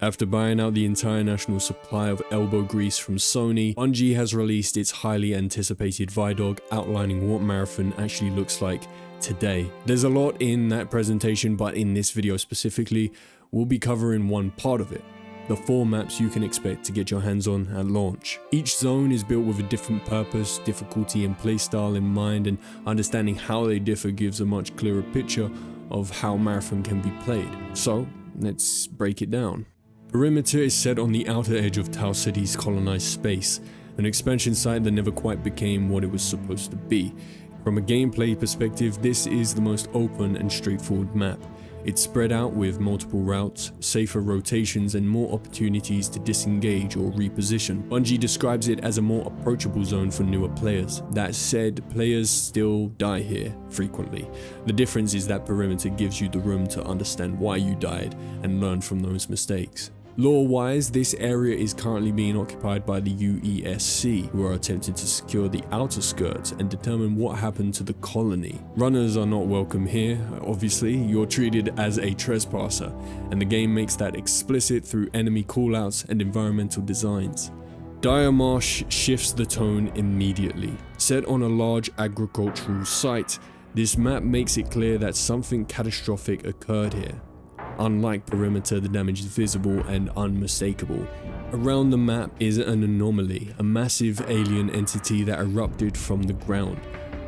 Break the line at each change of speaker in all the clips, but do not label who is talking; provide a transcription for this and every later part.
After buying out the entire national supply of elbow grease from Sony, Bungie has released its highly anticipated ViDoc outlining what Marathon actually looks like today. There's a lot in that presentation, but in this video specifically, we'll be covering one part of it. The 4 maps you can expect to get your hands on at launch. Each zone is built with a different purpose, difficulty and playstyle in mind, and understanding how they differ gives a much clearer picture of how Marathon can be played. So, let's break it down. Perimeter is set on the outer edge of Tau City's colonized space, an expansion site that never quite became what it was supposed to be. From a gameplay perspective, this is the most open and straightforward map. It's spread out with multiple routes, safer rotations, and more opportunities to disengage or reposition. Bungie describes it as a more approachable zone for newer players. That said, players still die here frequently. The difference is that Perimeter gives you the room to understand why you died and learn from those mistakes. Lore-wise, this area is currently being occupied by the UESC, who are attempting to secure the outer skirts and determine what happened to the colony. Runners are not welcome here, obviously. You're treated as a trespasser, and the game makes that explicit through enemy callouts and environmental designs. Marsh shifts the tone immediately. Set on a large agricultural site, this map makes it clear that something catastrophic occurred here. Unlike Perimeter, the damage is visible and unmistakable. Around the map is an anomaly, a massive alien entity that erupted from the ground.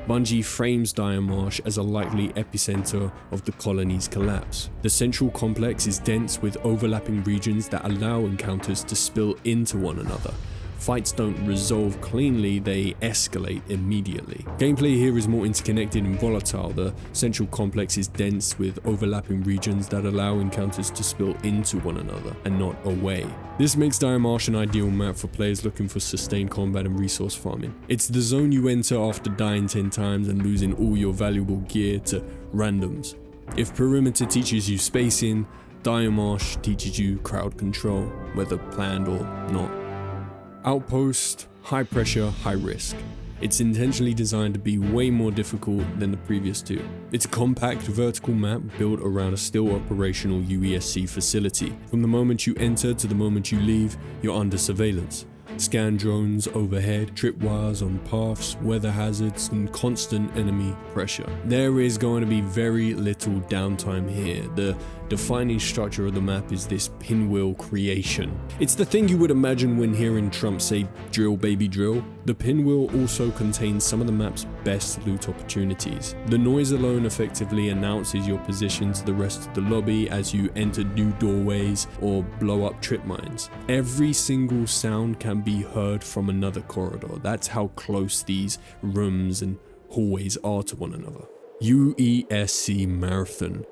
Bungie frames Marsh as a likely epicenter of the colony's collapse. The central complex is dense with overlapping regions that allow encounters to spill into one another. Fights don't resolve cleanly, they escalate immediately. Gameplay here is more interconnected and volatile. The central complex is dense with overlapping regions that allow encounters to spill into one another and not away. This makes Marsh an ideal map for players looking for sustained combat and resource farming. It's the zone you enter after dying 10 times and losing all your valuable gear to randoms. If Perimeter teaches you spacing, Marsh teaches you crowd control, whether planned or not. Outpost, high pressure, high risk. It's intentionally designed to be way more difficult than the previous 2. It's a compact vertical map built around a still operational UESC facility. From the moment you enter to the moment you leave, you're under surveillance. Scan drones overhead, tripwires on paths, weather hazards, and constant enemy pressure. There is going to be very little downtime here. The defining structure of the map is this pinwheel creation. It's the thing you would imagine when hearing Trump say, "Drill baby drill." The pinwheel also contains some of the map's best loot opportunities. The noise alone effectively announces your position to the rest of the lobby as you enter new doorways or blow up trip mines. Every single sound can be heard from another corridor. That's how close these rooms and hallways are to one another. UESC Marathon.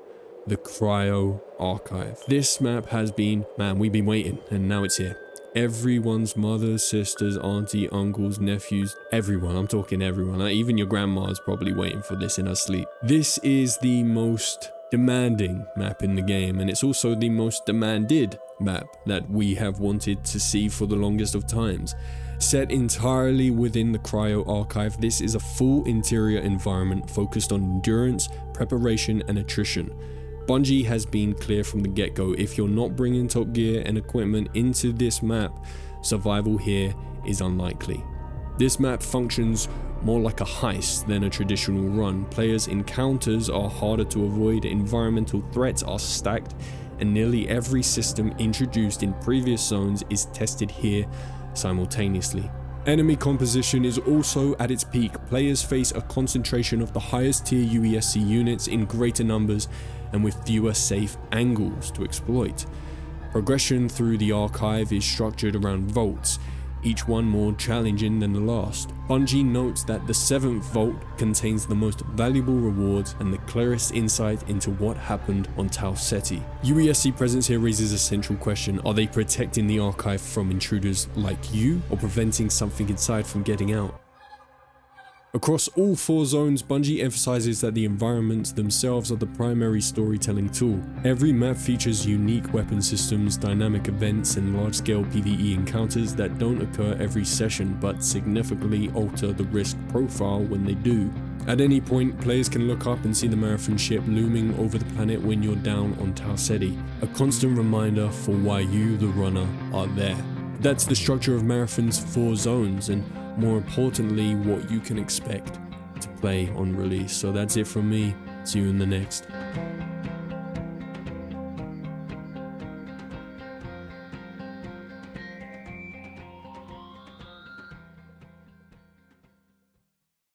The Cryo Archive. This map has been, we've been waiting, and now it's here. Everyone's mothers, sisters, auntie, uncles, nephews, everyone, I'm talking everyone, even your grandma is probably waiting for this in her sleep. This is the most demanding map in the game, and it's also the most demanded map that we have wanted to see for the longest of times. Set entirely within the Cryo Archive, this is a full interior environment focused on endurance, preparation, and attrition. Bungie has been clear from the get-go, if you're not bringing top gear and equipment into this map, survival here is unlikely. This map functions more like a heist than a traditional run. Players' encounters are harder to avoid, environmental threats are stacked, and nearly every system introduced in previous zones is tested here simultaneously. Enemy composition is also at its peak. Players face a concentration of the highest tier UESC units in greater numbers and with fewer safe angles to exploit. Progression through the archive is structured around vaults, each one more challenging than the last. Bungie notes that the 7th vault contains the most valuable rewards and the clearest insight into what happened on Tau Ceti. UESC presence here raises a central question: are they protecting the archive from intruders like you, or preventing something inside from getting out? Across all 4 zones, Bungie emphasizes that the environments themselves are the primary storytelling tool. Every map features unique weapon systems, dynamic events, and large-scale PvE encounters that don't occur every session but significantly alter the risk profile when they do. At any point, players can look up and see the Marathon ship looming over the planet when you're down on Tau Ceti, a constant reminder for why you, the runner, are there. That's the structure of Marathon's 4 zones, and more importantly, what you can expect to play on release. So that's it from me. See you in the next.